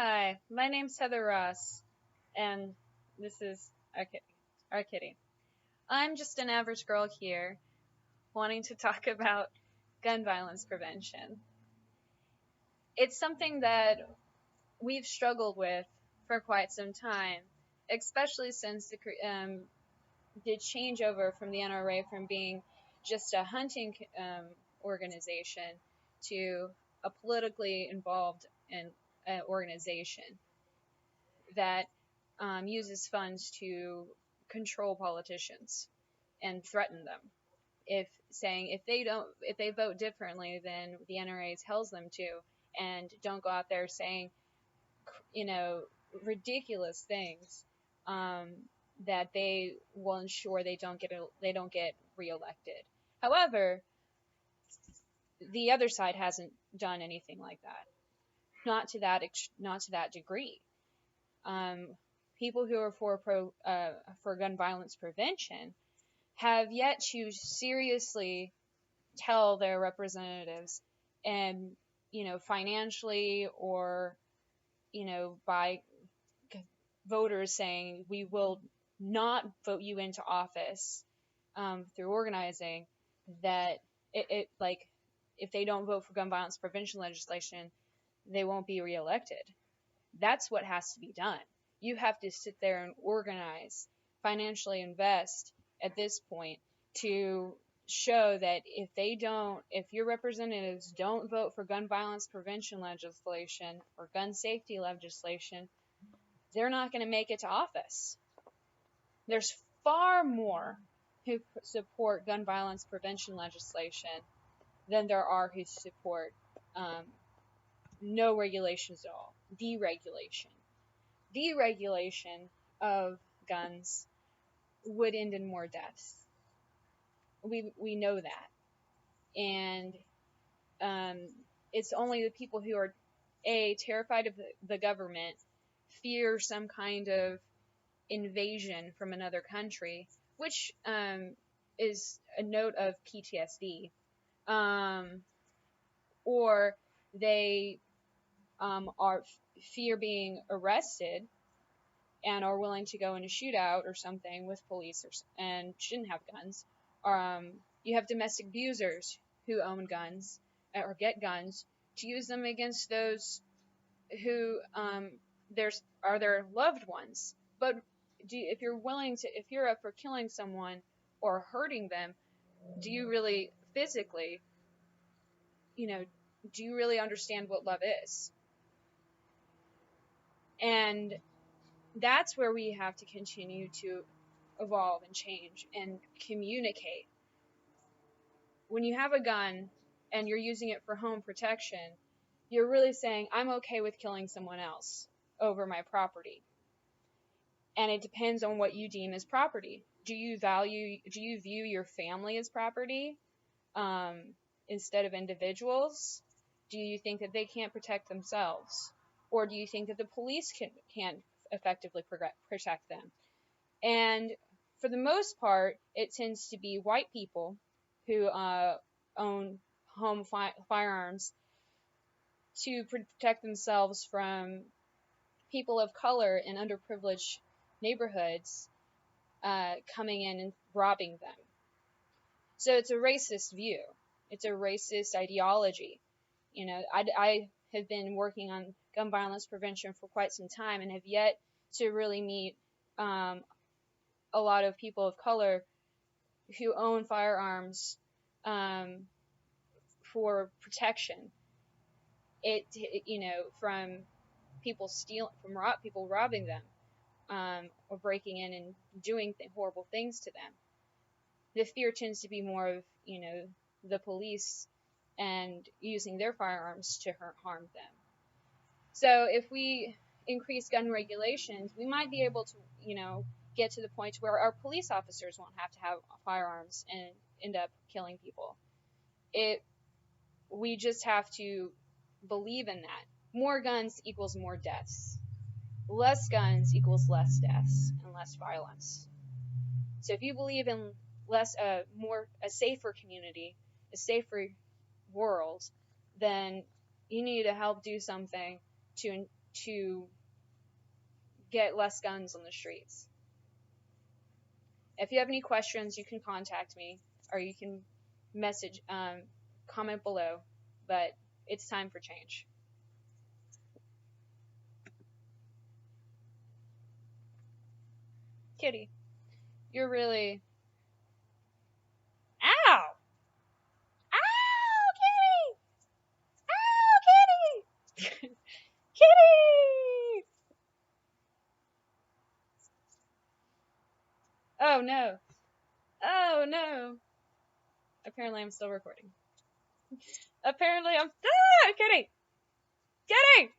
Hi, my name's Heather Ross, and this is our kitty. I'm just an average girl here wanting to talk about gun violence prevention. It's something that we've struggled with for quite some time, especially since the changeover from the NRA from being just a hunting organization to a politically involved organization that uses funds to control politicians and threaten them. If they vote differently than the NRA tells them to, and don't go out there saying, you know, ridiculous things, um, that they will ensure they don't get reelected. However, the other side hasn't done anything like that. Not to that degree. Um, People who are for gun violence prevention have yet to seriously tell their representatives, and financially, or by voters saying we will not vote you into office through organizing, that it like if they don't vote for gun violence prevention legislation, they won't be reelected. That's what has to be done. You have to sit there and organize, financially invest at this point to show that if your representatives don't vote for gun violence prevention legislation or gun safety legislation, they're not going to make it to office. There's far more who support gun violence prevention legislation than there are who support no regulations at all, deregulation. Deregulation of guns would end in more deaths. We know that, and it's only the people who are terrified of the government, fear some kind of invasion from another country, which is a note of PTSD, or they are fear being arrested and are willing to go in a shootout or something with police and shouldn't have guns. You have domestic abusers who own guns or get guns to use them against those who are their loved ones. But if you're up for killing someone or hurting them, do you really physically, do you really understand what love is? And that's where we have to continue to evolve and change and communicate. When you have a gun and you're using it for home protection, you're really saying, I'm okay with killing someone else over my property. And it depends on what you deem as property. Do you view your family as property instead of individuals? Do you think that they can't protect themselves? Or do you think that the police can't effectively protect them? And for the most part, it tends to be white people who own home firearms to protect themselves from people of color in underprivileged neighborhoods coming in and robbing them. So it's a racist view. It's a racist ideology. I have been working on gun violence prevention for quite some time and have yet to really meet a lot of people of color who own firearms for protection. From people people robbing them, or breaking in and doing horrible things to them. The fear tends to be more of the police and using their firearms to harm them. So if we increase gun regulations, we might be able to get to the point where our police officers won't have to have firearms and end up killing people. We just have to believe in that. More guns equals more deaths. Less guns equals less deaths and less violence. So if you believe in a safer community, a safer world, then you need to help do something to to get less guns on the streets. If you have any questions, you can contact me, or you can message, comment below. But it's time for change. Kitty, you're really... Ow! Ow, kitty! Ow, kitty! Kitty! Oh no. Oh no. Apparently I'm still recording. Apparently I'm... Ah, kitty! Kitty!